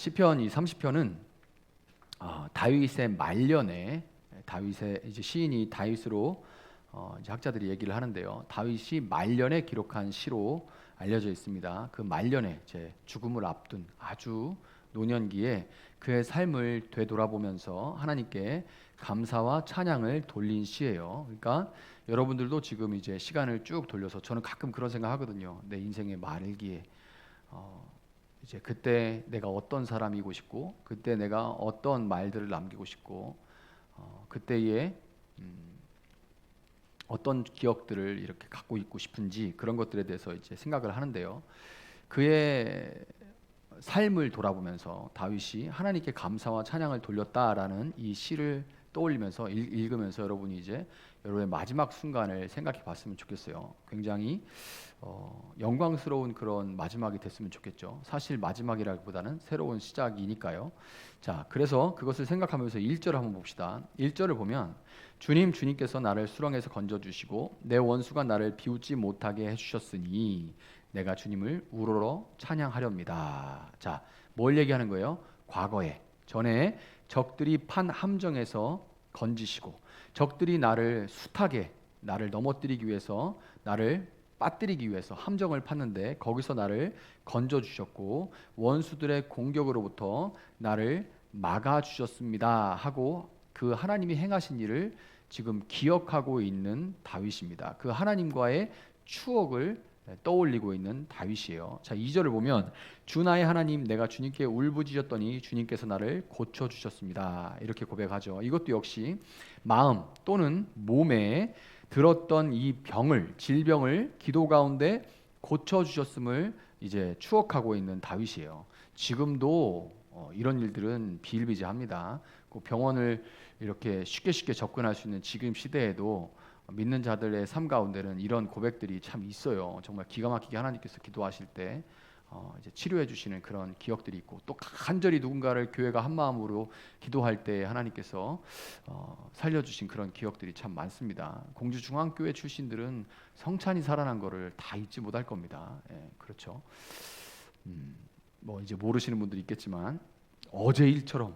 시편 이 30편은 다윗의 말년에 다윗의 이제 시인이 다윗으로 이제 학자들이 얘기를 하는데요. 다윗이 말년에 기록한 시로 알려져 있습니다. 그 말년에 이제 죽음을 앞둔 아주 노년기에 그의 삶을 되돌아보면서 하나님께 감사와 찬양을 돌린 시예요. 그러니까 여러분들도 지금 이제 시간을 쭉 돌려서 저는 가끔 그런 생각하거든요. 내 인생의 말기에 이제 그때 내가 어떤 사람이고 싶고, 그때 내가 어떤 말들을 남기고 싶고, 그때의 어떤 기억들을 이렇게 갖고 있고 싶은지 그런 것들에 대해서 이제 생각을 하는데요. 그의 삶을 돌아보면서 다윗이 하나님께 감사와 찬양을 돌렸다라는 이 시를 떠올리면서 읽으면서 여러분이 이제 여러분의 마지막 순간을 생각해 봤으면 좋겠어요. 굉장히 영광스러운 그런 마지막이 됐으면 좋겠죠. 사실 마지막이라기보다는 새로운 시작이니까요. 자, 그래서 그것을 생각하면서 1절을 한번 봅시다. 1절을 보면 주님께서 나를 수렁에서 건져주시고 내 원수가 나를 비웃지 못하게 해주셨으니 내가 주님을 우러러 찬양하렵니다. 자, 뭘 얘기하는 거예요? 과거에, 전에 적들이 판 함정에서 건지시고 적들이 나를 숱하게 나를 넘어뜨리기 위해서 나를 빠뜨리기 위해서 함정을 팠는데 거기서 나를 건져주셨고 원수들의 공격으로부터 나를 막아주셨습니다 하고 그 하나님이 행하신 일을 지금 기억하고 있는 다윗입니다. 그 하나님과의 추억을 떠올리고 있는 다윗이에요. 자, 2절을 보면 주 나의 하나님 내가 주님께 울부짖었더니 주님께서 나를 고쳐주셨습니다. 이렇게 고백하죠. 이것도 역시 마음 또는 몸에 들었던 이 질병을 기도 가운데 고쳐주셨음을 이제 추억하고 있는 다윗이에요. 지금도 이런 일들은 비일비재합니다. 그 병원을 이렇게 쉽게 접근할 수 있는 지금 시대에도 믿는 자들의 삶 가운데는 이런 고백들이 참 있어요. 정말 기가 막히게 하나님께서 기도하실 때 이제 치료해 주시는 그런 기억들이 있고 또 간절히 누군가를 교회가 한 마음으로 기도할 때 하나님께서 살려주신 그런 기억들이 참 많습니다. 공주중앙교회 출신들은 성찬이 살아난 거를 다 잊지 못할 겁니다. 예, 그렇죠. 뭐 이제 모르시는 분들이 있겠지만 어제 일처럼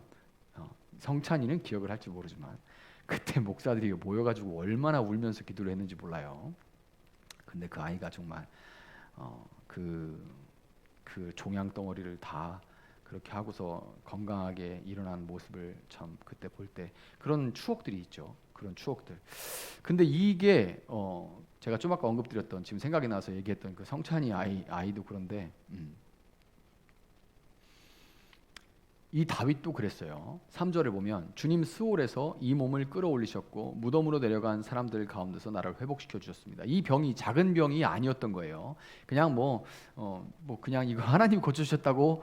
성찬이는 기억을 할지 모르지만 그때 목사들이 모여가지고 얼마나 울면서 기도를 했는지 몰라요. 근데 그 아이가 정말 그 종양 덩어리를 다 그렇게 하고서 건강하게 일어난 모습을 참 그때 볼 때 그런 추억들이 있죠. 그런 추억들. 근데 이게 제가 좀 아까 언급드렸던 지금 생각이 나서 얘기했던 그 성찬이 아이도 그런데 이 다윗도 그랬어요. 3절을 보면 주님 스올에서 이 몸을 끌어올리셨고 무덤으로 내려간 사람들 가운데서 나를 회복시켜 주셨습니다. 이 병이 작은 병이 아니었던 거예요. 그냥 그냥 이거 하나님 고쳐주셨다고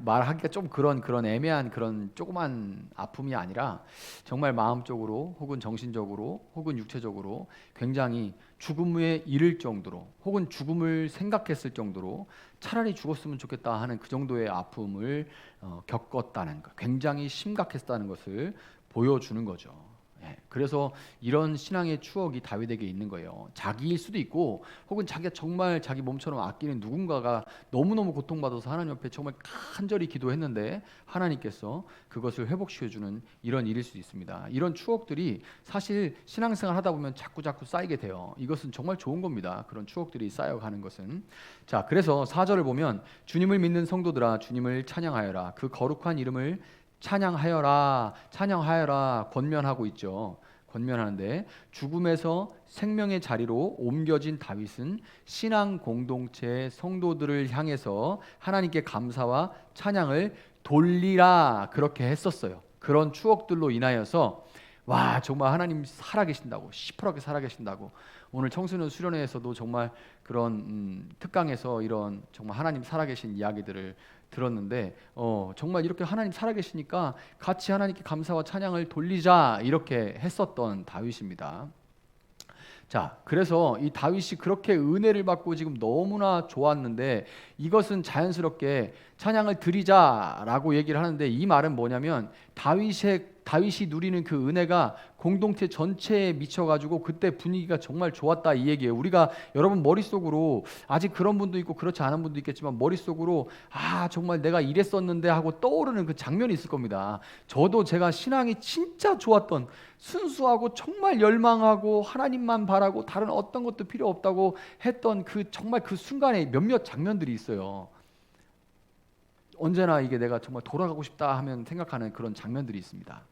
말하기가 좀 그런 애매한 그런 조그만 아픔이 아니라 정말 마음적으로 혹은 정신적으로 혹은 육체적으로 굉장히 죽음에 이를 정도로 혹은 죽음을 생각했을 정도로 차라리 죽었으면 좋겠다 하는 그 정도의 아픔을 겪었다는 것, 굉장히 심각했다는 것을 보여주는 거죠. 예, 그래서 이런 신앙의 추억이 다윗에게 있는 거예요. 자기일 수도 있고 혹은 자기가 정말 자기 몸처럼 아끼는 누군가가 너무너무 고통받아서 하나님 앞에 정말 간절히 기도했는데 하나님께서 그것을 회복시켜주는 이런 일일 수도 있습니다. 이런 추억들이 사실 신앙생활 하다 보면 자꾸 쌓이게 돼요. 이것은 정말 좋은 겁니다. 그런 추억들이 쌓여가는 것은. 자, 그래서 4절을 보면 주님을 믿는 성도들아 주님을 찬양하여라. 그 거룩한 이름을 찬양하여라 권면하고 있죠. 권면하는데 죽음에서 생명의 자리로 옮겨진 다윗은 신앙 공동체의 성도들을 향해서 하나님께 감사와 찬양을 돌리라 그렇게 했었어요. 그런 추억들로 인하여서 와 정말 하나님 살아계신다고 시퍼렇게 살아계신다고 오늘 청소년 수련회에서도 정말 그런 특강에서 이런 정말 하나님 살아계신 이야기들을 들었는데 정말 이렇게 하나님 살아계시니까 같이 하나님께 감사와 찬양을 돌리자 이렇게 했었던 다윗입니다. 자, 그래서 이 다윗이 그렇게 은혜를 받고 지금 너무나 좋았는데 이것은 자연스럽게 찬양을 드리자라고 얘기를 하는데 이 말은 뭐냐면 다윗이 누리는 그 은혜가 공동체 전체에 미쳐가지고 그때 분위기가 정말 좋았다 이 얘기예요. 우리가 여러분 머릿속으로 아직 그런 분도 있고 그렇지 않은 분도 있겠지만 머릿속으로 정말 내가 이랬었는데 하고 떠오르는 그 장면이 있을 겁니다. 저도 제가 신앙이 진짜 좋았던 순수하고 정말 열망하고 하나님만 바라고 다른 어떤 것도 필요 없다고 했던 그 정말 그 순간에 몇몇 장면들이 있어요. 언제나 이게 내가 정말 돌아가고 싶다 하면 생각하는 그런 장면들이 있습니다.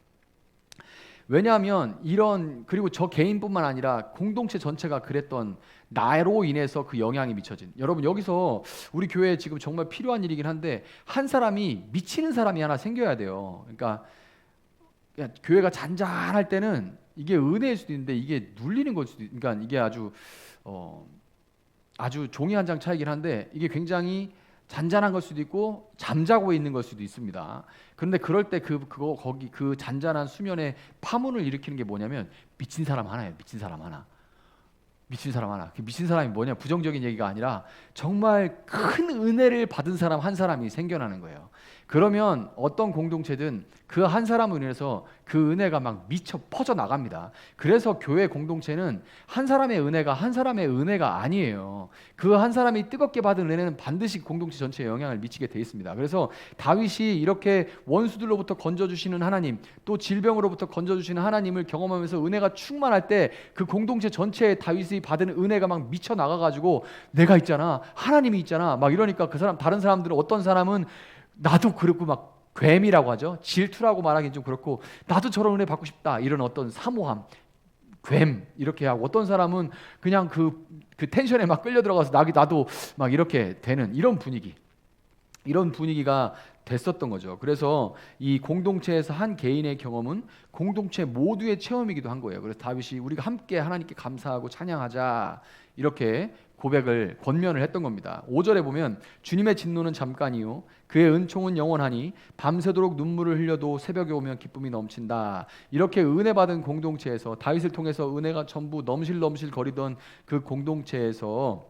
왜냐하면 그리고 저 개인뿐만 아니라 공동체 전체가 그랬던 나로 인해서 그 영향이 미쳐진, 여러분 여기서 우리 교회에 지금 정말 필요한 일이긴 한데 한 사람이 미치는 사람이 하나 생겨야 돼요. 그러니까 교회가 잔잔할 때는 이게 은혜일 수도 있는데 이게 눌리는 걸 수도 그러니까 이게 아주 종이 한 장 차이긴 한데 이게 굉장히 잔잔한 걸 수도 있고 잠자고 있는 걸 수도 있습니다. 그런데 그럴 때 거기 그 잔잔한 수면에 파문을 일으키는 게 뭐냐면 미친 사람 하나예요. 미친 사람 하나. 미친 사람 하나. 그 미친 사람이 뭐냐? 부정적인 얘기가 아니라 정말 큰 은혜를 받은 사람 한 사람이 생겨나는 거예요. 그러면 어떤 공동체든 그 한 사람으로 인해서 그 은혜가 막 미쳐 퍼져 나갑니다. 그래서 교회 공동체는 한 사람의 은혜가 한 사람의 은혜가 아니에요. 그 한 사람이 뜨겁게 받은 은혜는 반드시 공동체 전체에 영향을 미치게 돼 있습니다. 그래서 다윗이 이렇게 원수들로부터 건져주시는 하나님, 또 질병으로부터 건져주시는 하나님을 경험하면서 은혜가 충만할 때 그 공동체 전체에 다윗이 받은 은혜가 막 미쳐 나가가지고 내가 있잖아, 하나님이 있잖아, 막 이러니까 그 사람 다른 사람들은 어떤 사람은 나도 그렇고 막 괴미라고 하죠. 질투라고 말하기는 좀 그렇고 나도 저런 은혜 받고 싶다 이런 어떤 사모함, 괴 이렇게 하고 어떤 사람은 그냥 그 텐션에 막 끌려 들어가서 나도 막 이렇게 되는 이런 분위기가 됐었던 거죠. 그래서 이 공동체에서 한 개인의 경험은 공동체 모두의 체험이기도 한 거예요. 그래서 다윗이 우리가 함께 하나님께 감사하고 찬양하자 이렇게 고백을 권면을 했던 겁니다. 5절에 보면 주님의 진노는 잠깐이요 그의 은총은 영원하니 밤새도록 눈물을 흘려도 새벽에 오면 기쁨이 넘친다. 이렇게 은혜 받은 공동체에서 다윗을 통해서 은혜가 전부 넘실넘실 거리던 그 공동체에서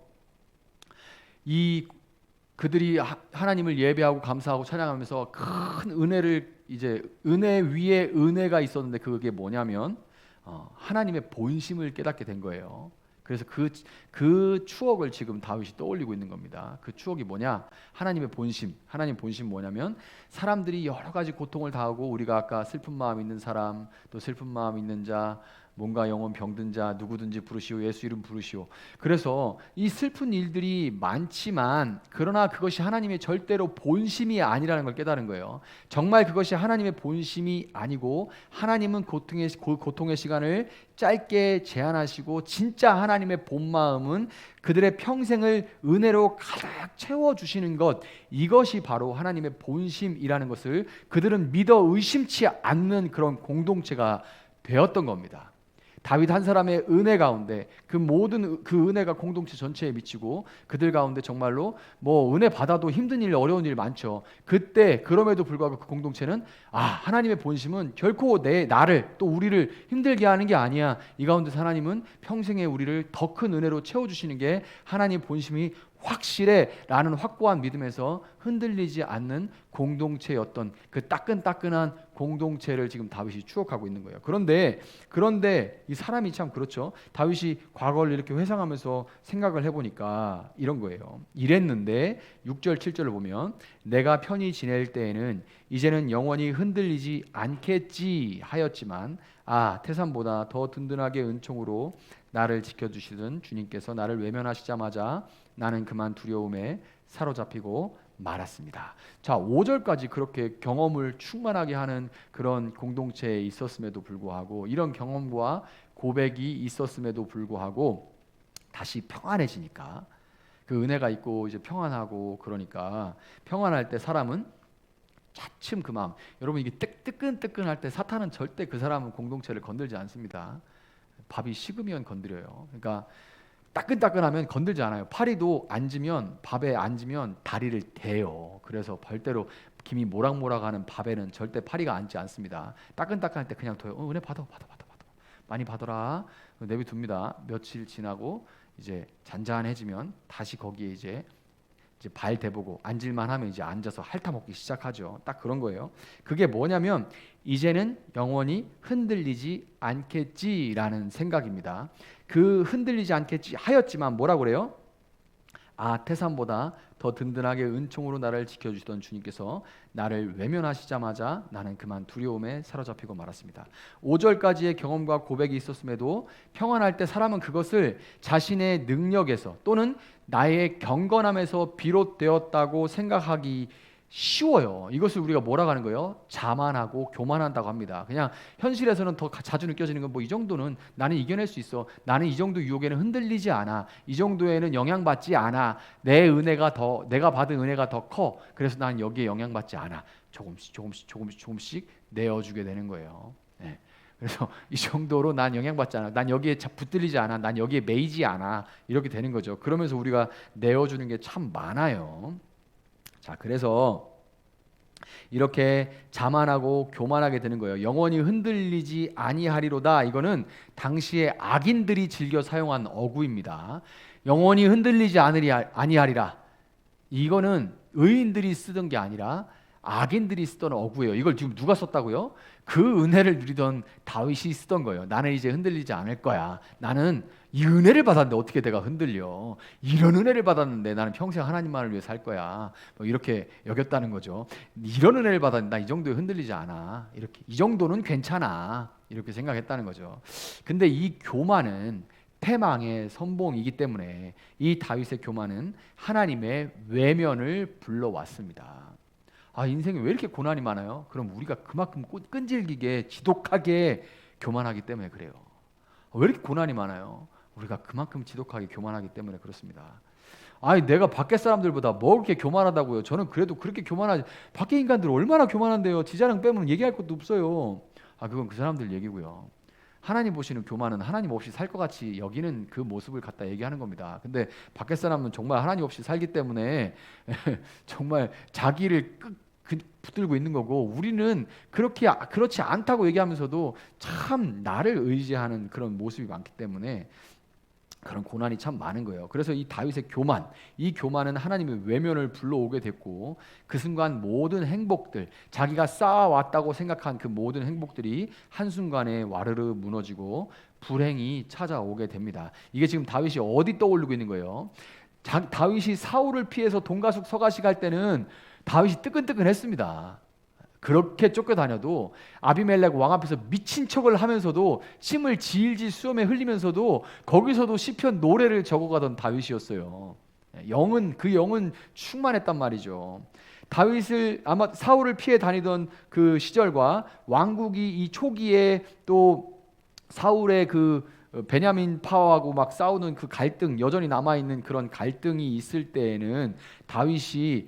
그들이 하나님을 예배하고 감사하고 찬양하면서 큰 은혜를 이제 은혜 위에 은혜가 있었는데 그게 뭐냐면 하나님의 본심을 깨닫게 된 거예요. 그래서 그 추억을 지금 다윗이 떠올리고 있는 겁니다. 그 추억이 뭐냐? 하나님의 본심. 하나님 본심 뭐냐면 사람들이 여러 가지 고통을 당하고 우리가 아까 슬픈 마음 있는 사람, 또 슬픈 마음 있는 자, 몸과 영혼 병든 자 누구든지 부르시오, 예수 이름 부르시오. 그래서 이 슬픈 일들이 많지만 그러나 그것이 하나님의 절대로 본심이 아니라는 걸 깨달은 거예요. 정말 그것이 하나님의 본심이 아니고 하나님은 고통의 시간을 짧게 제한하시고 진짜 하나님의 본 마음은 그들의 평생을 은혜로 가득 채워주시는 것, 이것이 바로 하나님의 본심이라는 것을 그들은 믿어 의심치 않는 그런 공동체가 되었던 겁니다. 다윗 한 사람의 은혜 가운데 그 모든 그 은혜가 공동체 전체에 미치고 그들 가운데 정말로 뭐 은혜 받아도 힘든 일 어려운 일 많죠. 그때 그럼에도 불구하고 그 공동체는 하나님의 본심은 결코 나를 또 우리를 힘들게 하는 게 아니야. 이 가운데서 하나님은 평생에 우리를 더 큰 은혜로 채워주시는 게 하나님 본심이 확실해 라는 확고한 믿음에서 흔들리지 않는 공동체였던 그 따끈따끈한 공동체를 지금 다윗이 추억하고 있는 거예요. 그런데 이 사람이 참 그렇죠. 다윗이 과거를 이렇게 회상하면서 생각을 해보니까 이런 거예요. 이랬는데 6절 7절을 보면 내가 편히 지낼 때에는 이제는 영원히 흔들리지 않겠지 하였지만 태산보다 더 든든하게 은총으로 나를 지켜주시던 주님께서 나를 외면하시자마자 나는 그만 두려움에 사로잡히고 말았습니다. 자, 5절까지 그렇게 경험을 충만하게 하는 그런 공동체에 있었음에도 불구하고 이런 경험과 고백이 있었음에도 불구하고 다시 평안해지니까 그 은혜가 있고 이제 평안하고 그러니까 평안할 때 사람은 차츰 그 마음, 여러분 이게 뜨끈뜨끈할 때 사탄은 절대 그 사람은 공동체를 건들지 않습니다. 밥이 식으면 건드려요. 그러니까 따끈따끈하면 건들지 않아요. 파리도 밥에 앉으면 다리를 대요. 그래서 절대로 김이 모락모락하는 밥에는 절대 파리가 앉지 않습니다. 따끈따끈할 때 그냥 둬요. 은혜 받아. 많이 받아라. 내비둡니다. 며칠 지나고 이제 잔잔해지면 다시 거기에 이제 이제 발 대보고 앉을만 하면 이제 앉아서 핥아먹기 시작하죠. 딱 그런 거예요. 그게 뭐냐면 이제는 영원히 흔들리지 않겠지라는 생각입니다. 그 흔들리지 않겠지 하였지만 뭐라고 그래요? 태산보다 더 든든하게 은총으로 나를 지켜주시던 주님께서 나를 외면하시자마자 나는 그만 두려움에 사로잡히고 말았습니다. 5절까지의 경험과 고백이 있었음에도 평안할 때 사람은 그것을 자신의 능력에서 또는 나의 경건함에서 비롯되었다고 생각하기 쉬워요. 이것을 우리가 뭐라고 하는 거예요? 자만하고 교만한다고 합니다. 그냥 현실에서는 더 자주 느껴지는 건 뭐 이 정도는 나는 이겨낼 수 있어. 나는 이 정도 유혹에는 흔들리지 않아. 이 정도에는 영향받지 않아. 내 은혜가 더 내가 받은 은혜가 더 커. 그래서 나는 여기에 영향받지 않아. 조금씩 내어주게 되는 거예요. 네. 그래서 이 정도로 난 영향받지 않아. 난 여기에 붙들리지 않아. 난 여기에 매이지 않아. 이렇게 되는 거죠. 그러면서 우리가 내어주는 게 참 많아요. 자, 그래서 이렇게 자만하고 교만하게 되는 거예요. 영원히 흔들리지 아니하리로다. 이거는 당시에 악인들이 즐겨 사용한 어구입니다. 영원히 흔들리지 아니하리라. 이거는 의인들이 쓰던 게 아니라 악인들이 쓰던 어구예요. 이걸 지금 누가 썼다고요? 그 은혜를 누리던 다윗이 쓰던 거예요. 나는 이제 흔들리지 않을 거야. 나는 이 은혜를 받았는데 어떻게 내가 흔들려? 이런 은혜를 받았는데 나는 평생 하나님만을 위해 살 거야. 뭐 이렇게 여겼다는 거죠. 이런 은혜를 받았는데 나 이 정도에 흔들리지 않아. 이렇게 이 정도는 괜찮아. 이렇게 생각했다는 거죠. 근데 이 교만은 패망의 선봉이기 때문에 이 다윗의 교만은 하나님의 외면을 불러왔습니다. 인생에 왜 이렇게 고난이 많아요? 그럼 우리가 그만큼 끈질기게 지독하게 교만하기 때문에 그래요. 왜 이렇게 고난이 많아요? 우리가 그만큼 지독하게 교만하기 때문에 그렇습니다. 내가 밖에 사람들보다 뭐 그렇게 교만하다고요? 저는 그래도 그렇게 교만하지. 밖에 인간들 얼마나 교만한데요? 지자랑 빼면 얘기할 것도 없어요. 그건 그 사람들 얘기고요. 하나님 보시는 교만은 하나님 없이 살 것 같이 여기는 그 모습을 갖다 얘기하는 겁니다. 근데 밖에 사람은 정말 하나님 없이 살기 때문에 정말 자기를 붙들고 있는 거고, 우리는 그렇지 않다고 얘기하면서도 참 나를 의지하는 그런 모습이 많기 때문에 그런 고난이 참 많은 거예요. 그래서 이 다윗의 이 교만은 하나님의 외면을 불러오게 됐고, 그 순간 모든 행복들, 자기가 쌓아왔다고 생각한 그 모든 행복들이 한순간에 와르르 무너지고 불행이 찾아오게 됩니다. 이게 지금 다윗이 어디 떠올리고 있는 거예요? 다윗이 사울을 피해서 동가숙 서가시 갈 때는 다윗이 뜨끈뜨끈했습니다. 그렇게 쫓겨다녀도 아비멜렉 왕 앞에서 미친 척을 하면서도 침을 질질 수염에 흘리면서도 거기서도 시편 노래를 적어가던 다윗이었어요. 그 영은 충만했단 말이죠. 다윗을 아마 사울을 피해 다니던 그 시절과 왕국이 이 초기에 또 사울의 그 베냐민 파하고 막 싸우는 그 갈등, 여전히 남아있는 그런 갈등이 있을 때에는 다윗이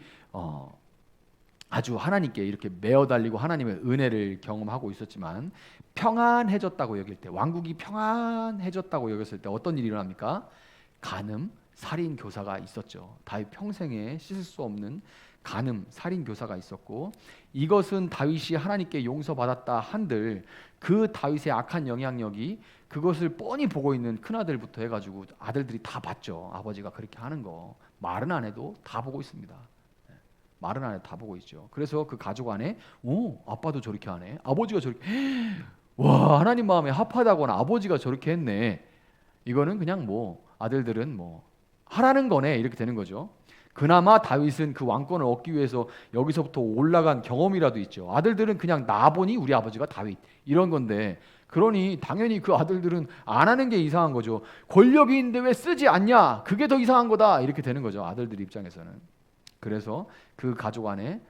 아주 하나님께 이렇게 매어 달리고 하나님의 은혜를 경험하고 있었지만, 평안해졌다고 여길 때, 왕국이 평안해졌다고 여겼을 때 어떤 일이 일어납니까? 간음, 살인 교사가 있었죠. 다윗 평생에 씻을 수 없는 간음, 살인 교사가 있었고, 이것은 다윗이 하나님께 용서받았다 한들 그 다윗의 악한 영향력이 그것을 뻔히 보고 있는 큰아들부터 해가지고 아들들이 다 봤죠. 아버지가 그렇게 하는 거 말은 안 해도 다 보고 있습니다. 말은 안 해도 다 보고 있죠. 그래서 그 가족 안에 아빠도 저렇게 하네, 아버지가 저렇게, 와, 하나님 마음에 합하다거나 아버지가 저렇게 했네, 이거는 그냥 뭐 아들들은 뭐 하라는 거네, 이렇게 되는 거죠. 그나마 다윗은 그 왕권을 얻기 위해서 여기서부터 올라간 경험이라도 있죠. 아들들은 그냥 나 보니 우리 아버지가 다윗 이런 건데, 그러니 당연히 그 아들들은 안 하는 게 이상한 거죠. 권력이 있는데 왜 쓰지 않냐, 그게 더 이상한 거다, 이렇게 되는 거죠, 아들들 입장에서는. 그래서 그 가족 안에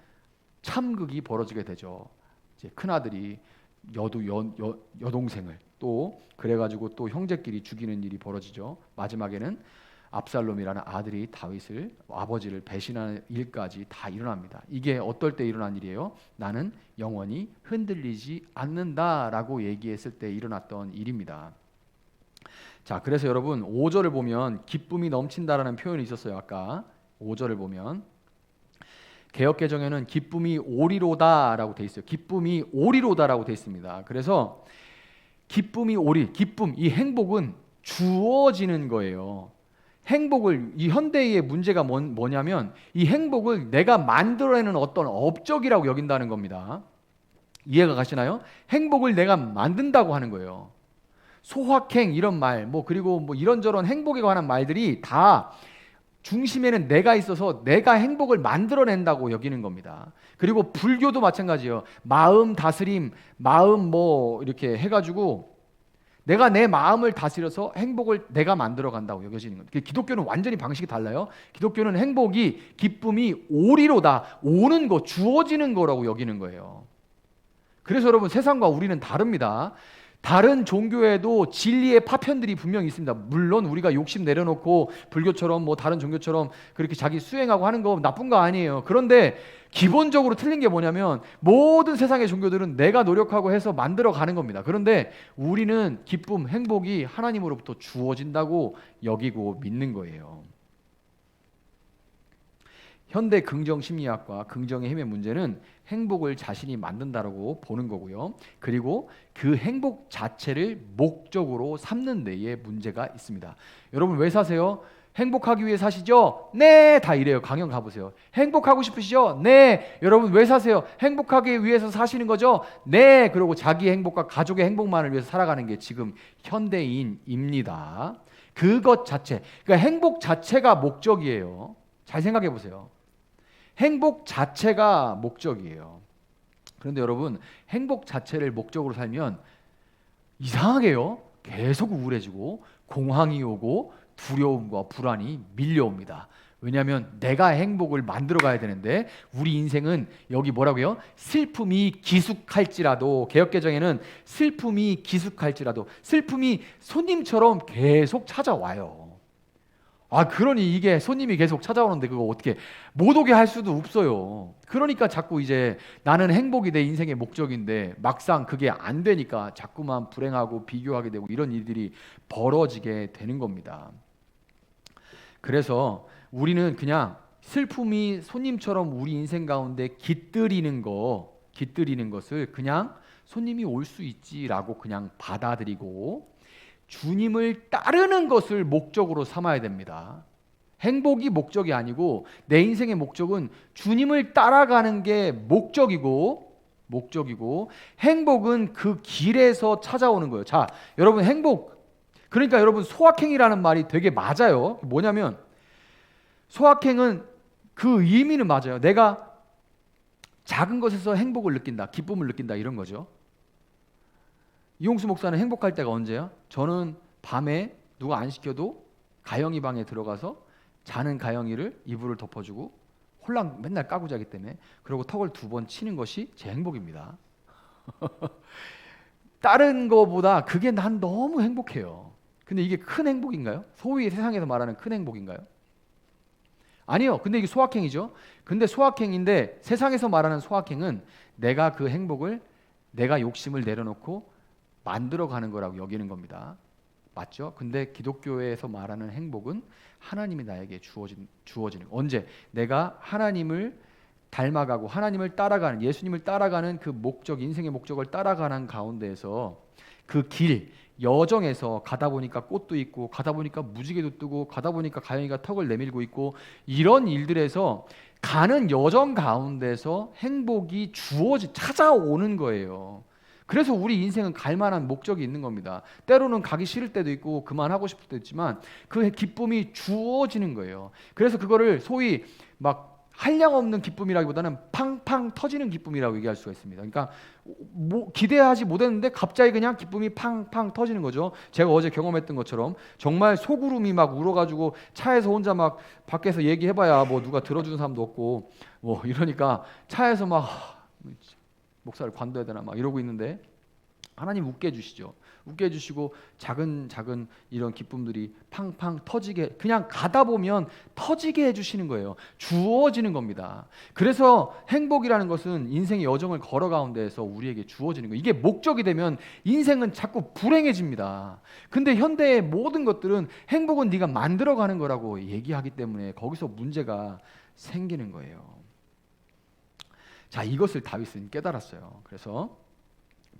참극이 벌어지게 되죠. 이제 큰 아들이 여동생을 또 그래가지고 또 형제끼리 죽이는 일이 벌어지죠. 마지막에는 압살롬이라는 아들이 다윗을, 아버지를 배신하는 일까지 다 일어납니다. 이게 어떨 때 일어난 일이에요? 나는 영원히 흔들리지 않는다라고 얘기했을 때 일어났던 일입니다. 자, 그래서 여러분 5절을 보면 기쁨이 넘친다라는 표현이 있었어요. 아까 5절을 보면 개역개정에는 기쁨이 오리로다라고 돼 있어요. 기쁨이 오리로다라고 돼 있습니다. 그래서 기쁨이 오리, 기쁨, 이 행복은 주어지는 거예요. 행복을 이 현대의 문제가 뭐냐면 이 행복을 내가 만들어내는 어떤 업적이라고 여긴다는 겁니다. 이해가 가시나요? 행복을 내가 만든다고 하는 거예요. 소확행 이런 말, 그리고 이런저런 행복에 관한 말들이 다 중심에는 내가 있어서 내가 행복을 만들어낸다고 여기는 겁니다. 그리고 불교도 마찬가지예요. 마음 다스림, 마음 이렇게 해가지고 내가 내 마음을 다스려서 행복을 내가 만들어 간다고 여겨지는 거예요. 기독교는 완전히 방식이 달라요. 기독교는 행복이, 기쁨이 오리로다, 오는 거, 주어지는 거라고 여기는 거예요. 그래서 여러분, 세상과 우리는 다릅니다. 다른 종교에도 진리의 파편들이 분명히 있습니다. 물론 우리가 욕심 내려놓고 불교처럼 다른 종교처럼 그렇게 자기 수행하고 하는 거 나쁜 거 아니에요. 그런데 기본적으로 틀린 게 뭐냐면 모든 세상의 종교들은 내가 노력하고 해서 만들어 가는 겁니다. 그런데 우리는 기쁨, 행복이 하나님으로부터 주어진다고 여기고 믿는 거예요. 현대 긍정 심리학과 긍정의 힘의 문제는 행복을 자신이 만든다라고 보는 거고요. 그리고 그 행복 자체를 목적으로 삼는 데에 문제가 있습니다. 여러분 왜 사세요? 행복하기 위해 사시죠? 네! 다 이래요. 강연 가보세요. 행복하고 싶으시죠? 네! 여러분 왜 사세요? 행복하기 위해서 사시는 거죠? 네! 그리고 자기 행복과 가족의 행복만을 위해서 살아가는 게 지금 현대인입니다. 그것 자체, 그러니까 행복 자체가 목적이에요. 잘 생각해 보세요. 행복 자체가 목적이에요. 그런데 여러분, 행복 자체를 목적으로 살면 이상하게요, 계속 우울해지고 공황이 오고 두려움과 불안이 밀려옵니다. 왜냐하면 내가 행복을 만들어 가야 되는데 우리 인생은 여기 뭐라고요? 슬픔이 기숙할지라도, 개역개정에는 슬픔이 기숙할지라도, 슬픔이 손님처럼 계속 찾아와요. 그러니 이게 손님이 계속 찾아오는데 그거 어떻게 못 오게 할 수도 없어요. 그러니까 자꾸 이제 나는 행복이 내 인생의 목적인데 막상 그게 안 되니까 자꾸만 불행하고 비교하게 되고 이런 일들이 벌어지게 되는 겁니다. 그래서 우리는 그냥 슬픔이 손님처럼 우리 인생 가운데 깃들이는 것을 그냥 손님이 올 수 있지라고 그냥 받아들이고 주님을 따르는 것을 목적으로 삼아야 됩니다. 행복이 목적이 아니고 내 인생의 목적은 주님을 따라가는 게 목적이고 행복은 그 길에서 찾아오는 거예요. 자, 여러분 그러니까 여러분 소확행이라는 말이 되게 맞아요. 뭐냐면 소확행은 그 의미는 맞아요. 내가 작은 것에서 행복을 느낀다, 기쁨을 느낀다 이런 거죠. 이용수 목사는 행복할 때가 언제야? 저는 밤에 누가 안 시켜도 가영이 방에 들어가서 자는 가영이를 이불을 덮어주고 홀랑 맨날 까고 자기 때문에, 그리고 턱을 2번 치는 것이 제 행복입니다. 다른 거보다 그게 난 너무 행복해요. 근데 이게 큰 행복인가요? 소위 세상에서 말하는 큰 행복인가요? 아니요. 근데 이게 소확행이죠. 근데 소확행인데 세상에서 말하는 소확행은 내가 그 행복을, 내가 욕심을 내려놓고 만들어가는 거라고 여기는 겁니다. 맞죠? 근데 기독교에서 말하는 행복은 하나님이 나에게 주어지는 언제? 내가 하나님을 닮아가고 하나님을 따라가는, 예수님을 따라가는 그 목적, 인생의 목적을 따라가는 가운데에서 그 길, 여정에서 가다 보니까 꽃도 있고 가다 보니까 무지개도 뜨고 가다 보니까 가영이가 턱을 내밀고 있고 이런 일들에서 가는 여정 가운데서 행복이 찾아오는 거예요. 그래서 우리 인생은 갈 만한 목적이 있는 겁니다. 때로는 가기 싫을 때도 있고 그만하고 싶을 때도 있지만 그 기쁨이 주어지는 거예요. 그래서 그거를 소위 막 한량없는 기쁨이라기보다는 팡팡 터지는 기쁨이라고 얘기할 수가 있습니다. 그러니까 기대하지 못했는데 갑자기 그냥 기쁨이 팡팡 터지는 거죠. 제가 어제 경험했던 것처럼 정말 소구름이 막 울어가지고 차에서 혼자 막 밖에서 얘기해봐야 누가 들어주는 사람도 없고 이러니까 차에서 막 목사를 관둬야 되나 막 이러고 있는데 하나님 웃게 해주시죠. 웃게 해주시고 작은 이런 기쁨들이 팡팡 터지게, 그냥 가다 보면 터지게 해주시는 거예요. 주어지는 겁니다. 그래서 행복이라는 것은 인생의 여정을 걸어가는 데에서 우리에게 주어지는 거예요. 이게 목적이 되면 인생은 자꾸 불행해집니다. 근데 현대의 모든 것들은 행복은 네가 만들어가는 거라고 얘기하기 때문에 거기서 문제가 생기는 거예요. 자, 이것을 다윗은 깨달았어요. 그래서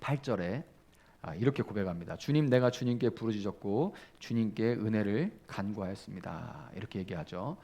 8절에 이렇게 고백합니다. 주님, 내가 주님께 부르짖었고 주님께 은혜를 간구하였습니다. 이렇게 얘기하죠.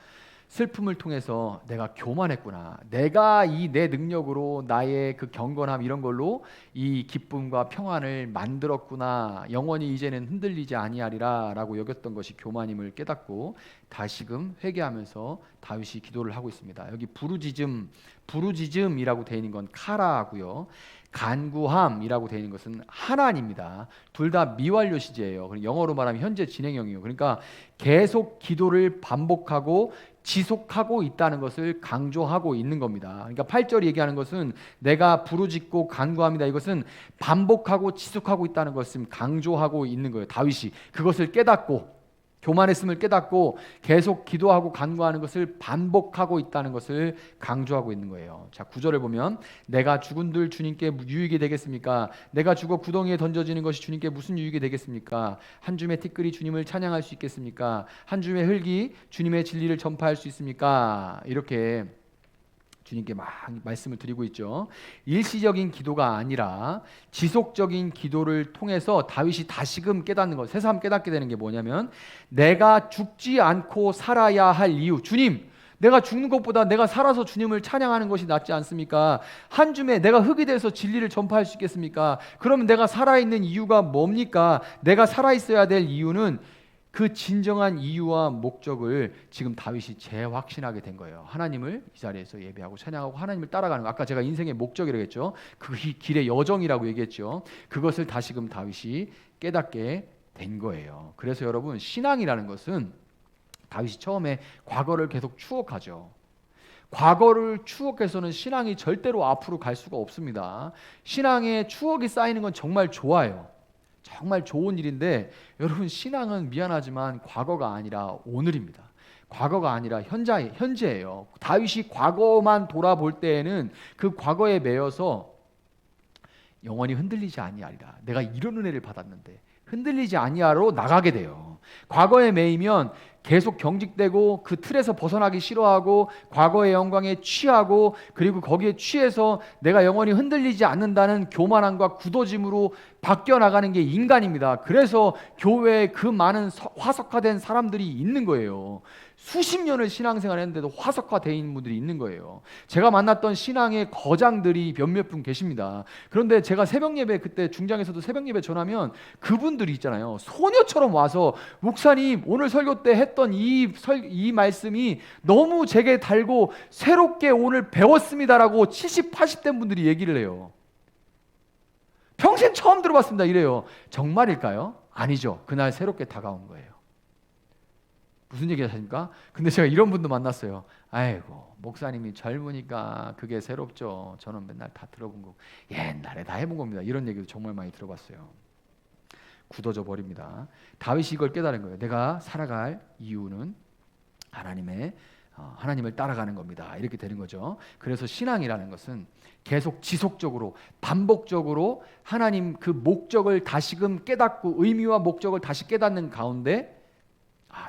슬픔을 통해서 내가 교만했구나. 내가 이 내 능력으로 나의 그 경건함 이런 걸로 이 기쁨과 평안을 만들었구나. 영원히 이제는 흔들리지 아니하리라라고 여겼던 것이 교만임을 깨닫고 다시금 회개하면서 다윗이 기도를 하고 있습니다. 여기 부르짖음이라고 되어 있는 건 카라고요. 간구함이라고 되어 있는 것은 하나입니다. 둘 다 미완료 시제예요. 영어로 말하면 현재 진행형이에요. 그러니까 계속 기도를 반복하고 지속하고 있다는 것을 강조하고 있는 겁니다. 그러니까 8절이 얘기하는 것은 내가 부르짖고 간구합니다. 이것은 반복하고 지속하고 있다는 것을 강조하고 있는 거예요. 다윗이 그것을 깨닫고 교만했음을 깨닫고 계속 기도하고 간구하는 것을 반복하고 있다는 것을 강조하고 있는 거예요. 자, 9절을 보면 내가 죽은들 주님께 유익이 되겠습니까? 내가 죽어 구덩이에 던져지는 것이 주님께 무슨 유익이 되겠습니까? 한 줌의 티끌이 주님을 찬양할 수 있겠습니까? 한 줌의 흙이 주님의 진리를 전파할 수 있습니까? 이렇게 주님께 막 말씀을 드리고 있죠. 일시적인 기도가 아니라 지속적인 기도를 통해서 다윗이 다시금 깨닫는 것, 새삼 깨닫게 되는 게 뭐냐면 내가 죽지 않고 살아야 할 이유. 주님, 내가 죽는 것보다 내가 살아서 주님을 찬양하는 것이 낫지 않습니까? 한 줌에 내가 흙이 돼서 진리를 전파할 수 있겠습니까? 그러면 내가 살아있는 이유가 뭡니까? 내가 살아있어야 될 이유는 그 진정한 이유와 목적을 지금 다윗이 재확신하게 된 거예요. 하나님을 이 자리에서 예배하고 찬양하고 하나님을 따라가는 거. 아까 제가 인생의 목적이라고 했죠. 그 길의 여정이라고 얘기했죠. 그것을 다시금 다윗이 깨닫게 된 거예요. 그래서 여러분, 신앙이라는 것은 다윗이 처음에 과거를 계속 추억하죠. 과거를 추억해서는 신앙이 절대로 앞으로 갈 수가 없습니다. 신앙에 추억이 쌓이는 건 정말 좋아요. 정말 좋은 일인데 여러분, 신앙은 미안하지만 과거가 아니라 오늘입니다. 과거가 아니라 현재예요. 다윗이 과거만 돌아볼 때에는 그 과거에 매여서 영원히 흔들리지 아니하리라. 내가 이런 은혜를 받았는데 흔들리지 아니하로 나가게 돼요. 과거에 매이면 계속 경직되고 그 틀에서 벗어나기 싫어하고 과거의 영광에 취하고 그리고 거기에 취해서 내가 영원히 흔들리지 않는다는 교만함과 굳어짐으로 바뀌어 나가는 게 인간입니다. 그래서 교회에 그 많은 화석화된 사람들이 있는 거예요. 수십 년을 신앙생활 했는데도 화석화되어 있는 분들이 있는 거예요. 제가 만났던 신앙의 거장들이 몇몇 분 계십니다. 그런데 제가 새벽예배, 그때 중장에서도 새벽예배 전하면 그분들이 있잖아요. 소녀처럼 와서 목사님 오늘 설교 때 했던 이 말씀이 너무 제게 달고 새롭게 오늘 배웠습니다라고 70, 80대 분들이 얘기를 해요. 평생 처음 들어봤습니다 이래요. 정말일까요? 아니죠. 그날 새롭게 다가온 거예요. 무슨 얘기 하십니까? 근데 제가 이런 분도 만났어요. 아이고, 목사님이 젊으니까 그게 새롭죠. 저는 맨날 다 들어본 거 옛날에 다 해본 겁니다. 이런 얘기도 정말 많이 들어봤어요. 굳어져 버립니다. 다윗이 이걸 깨달은 거예요. 내가 살아갈 이유는 하나님을 따라가는 겁니다. 이렇게 되는 거죠. 그래서 신앙이라는 것은 계속 지속적으로 반복적으로 하나님 그 목적을 다시금 깨닫고 의미와 목적을 다시 깨닫는 가운데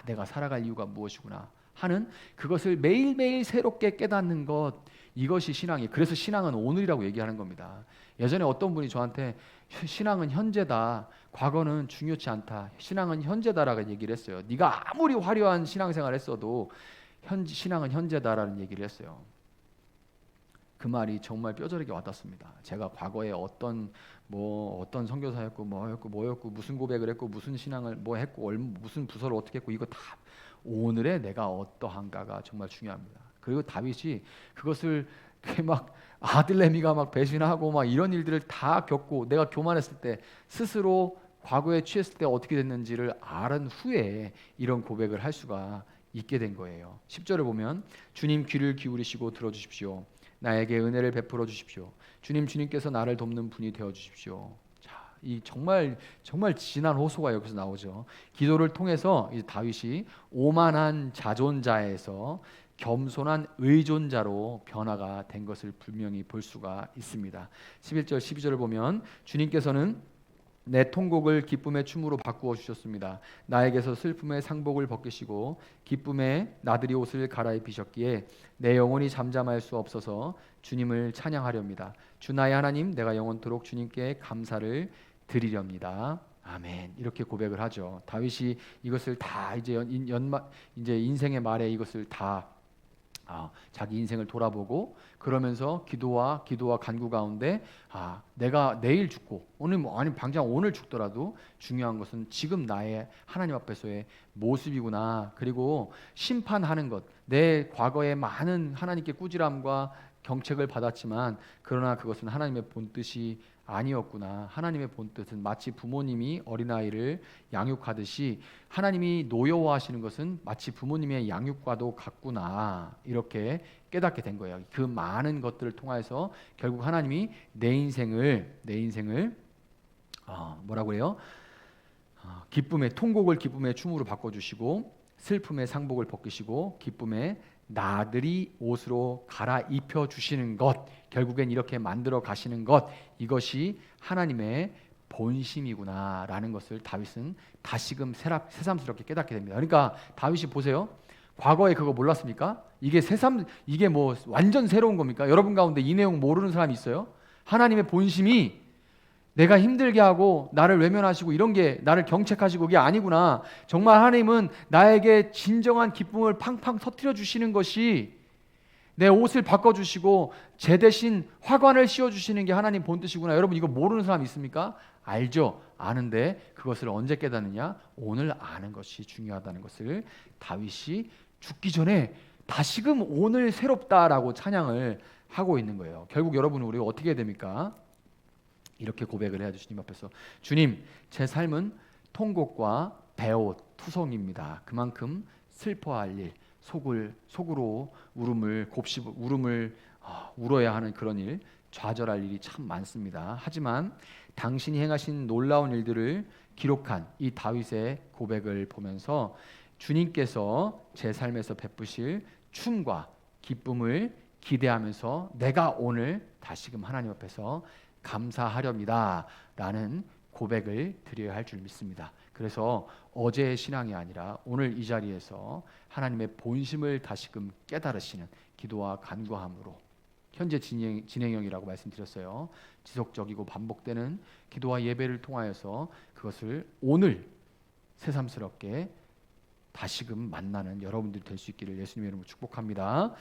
내가 살아갈 이유가 무엇이구나 하는 그것을 매일매일 새롭게 깨닫는 것, 이것이 신앙이에요. 그래서 신앙은 오늘이라고 얘기하는 겁니다. 예전에 어떤 분이 저한테 신앙은 현재다, 과거는 중요치 않다, 신앙은 현재다라고 얘기를 했어요. 네가 아무리 화려한 신앙생활 했어도 신앙은 현재다라는 얘기를 했어요. 그 말이 정말 뼈저리게 와닿습니다. 제가 과거에 어떤 선교사였고 뭐였고 무슨 고백을 했고 무슨 신앙을 했고 무슨 부서를 어떻게 했고 이거 다 오늘의 내가 어떠한가가 정말 중요합니다. 그리고 다윗이 그것을 막 아들 레미가 막 배신하고 막 이런 일들을 다 겪고 내가 교만했을 때 스스로 과거에 취했을 때 어떻게 됐는지를 알은 후에 이런 고백을 할 수가 있게 된 거예요. 10절을 보면 주님 귀를 기울이시고 들어주십시오. 나에게 은혜를 베풀어 주십시오. 주님께서 나를 돕는 분이 되어 주십시오. 자, 이 정말 진한 호소가 여기서 나오죠. 기도를 통해서 이제 다윗이 오만한 자존자에서 겸손한 의존자로 변화가 된 것을 분명히 볼 수가 있습니다. 11절 12절을 보면 주님께서는 내 통곡을 기쁨의 춤으로 바꾸어 주셨습니다. 나에게서 슬픔의 상복을 벗기시고 기쁨의 나들이 옷을 갈아입히셨기에 내 영혼이 잠잠할 수 없어서 주님을 찬양하렵니다. 주 나의 하나님, 내가 영원토록 주님께 감사를 드리렵니다. 아멘. 이렇게 고백을 하죠. 다윗이 이것을 다 이제 이제 인생의 말에 이것을 다 자기 인생을 돌아보고 그러면서 기도와 간구 가운데 내가 내일 죽고 오늘 아니 당장 오늘 죽더라도 중요한 것은 지금 나의 하나님 앞에서의 모습이구나. 그리고 심판하는 것, 내 과거에 많은 하나님께 꾸지람과 경책을 받았지만 그러나 그것은 하나님의 본뜻이 아니었구나. 하나님의 본뜻은 마치 부모님이 어린아이를 양육하듯이 하나님이 노여워하시는 것은 마치 부모님의 양육과도 같구나. 이렇게 깨닫게 된 거예요. 그 많은 것들을 통해서 결국 하나님이 내 인생을 뭐라고 해요? 기쁨의 통곡을 기쁨의 춤으로 바꿔주시고 슬픔의 상복을 벗기시고 기쁨의 나들이 옷으로 갈아입혀 주시는 것, 결국엔 이렇게 만들어 가시는 것, 이것이 하나님의 본심이구나라는 것을 다윗은 다시금 새삼스럽게 깨닫게 됩니다. 그러니까 다윗이 보세요. 과거에 그거 몰랐습니까? 이게 뭐 완전 새로운 겁니까? 여러분 가운데 이 내용 모르는 사람이 있어요? 하나님의 본심이 내가 힘들게 하고 나를 외면하시고 이런 게 나를 경책하시고 그게 아니구나. 정말 하나님은 나에게 진정한 기쁨을 팡팡 터뜨려 주시는 것이 내 옷을 바꿔주시고 제 대신 화관을 씌워주시는 게 하나님 본뜻이구나. 여러분 이거 모르는 사람 있습니까? 알죠. 아는데 그것을 언제 깨닫느냐? 오늘 아는 것이 중요하다는 것을 다윗이 죽기 전에 다시금 오늘 새롭다라고 찬양을 하고 있는 거예요. 결국 여러분 우리가 어떻게 해야 됩니까? 이렇게 고백을 해야죠. 주님 앞에서 주님 제 삶은 통곡과 배옷 투성입니다. 그만큼 슬퍼할 일 속으로 울음을 울어야 하는 그런 일 좌절할 일이 참 많습니다. 하지만 당신이 행하신 놀라운 일들을 기록한 이 다윗의 고백을 보면서 주님께서 제 삶에서 베푸실 춤과 기쁨을 기대하면서 내가 오늘 다시금 하나님 앞에서 감사하렵니다 라는 고백을 드려야 할 줄 믿습니다. 그래서 어제의 신앙이 아니라 오늘 이 자리에서 하나님의 본심을 다시금 깨달으시는 기도와 간구함으로 현재 진행형이라고 말씀드렸어요. 지속적이고 반복되는 기도와 예배를 통하여서 그것을 오늘 새삼스럽게 다시금 만나는 여러분들이 될 수 있기를 예수님의 이름으로 축복합니다.